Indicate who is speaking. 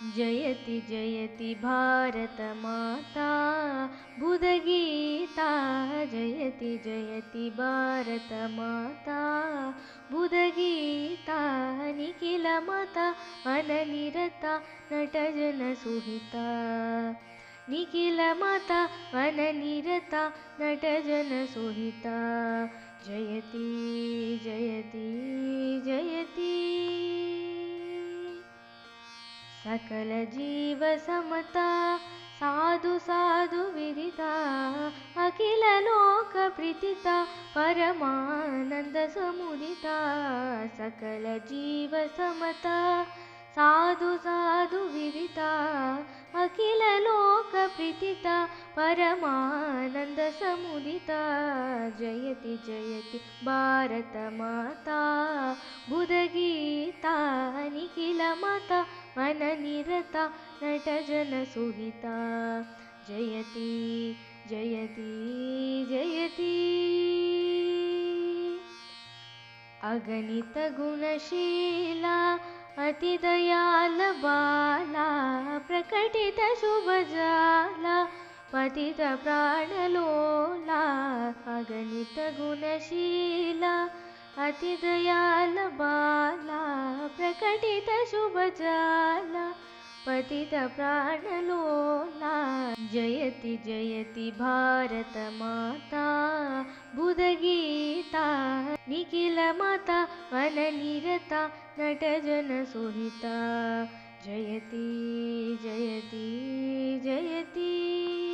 Speaker 1: जयति जयति भारत माता बुधगीता जयति जयति भारत माता बुधगीता निखिल माता अननिरता नटजन सुहिता निखिल माता अननिरता नटजन सुहिता जयति जयति जयति सकल जीव समता साधु साधु विदिता अखिल लोक प्रीतिता परमानंद समुदिता सकल जीव समता साधु साधु विदिता अखिल लोक प्रीतिता परमानंद समुदिता जयति जयति भारत माता बुधगीता निखिल माता अननिरता नटजन सुहिता जयति जयति जयति अगणित गुणशीला अति दयाल बाला प्रकटित शुभजाला पतित प्राणलोला अगणित गुणशीला अति दयाल बाला प्रकटित शुभजाला पतित प्राणलोला जयति जयति भारत माता बुधगीता निखिल माता अननिरता नटजन सुहिता जयति जयति जयति।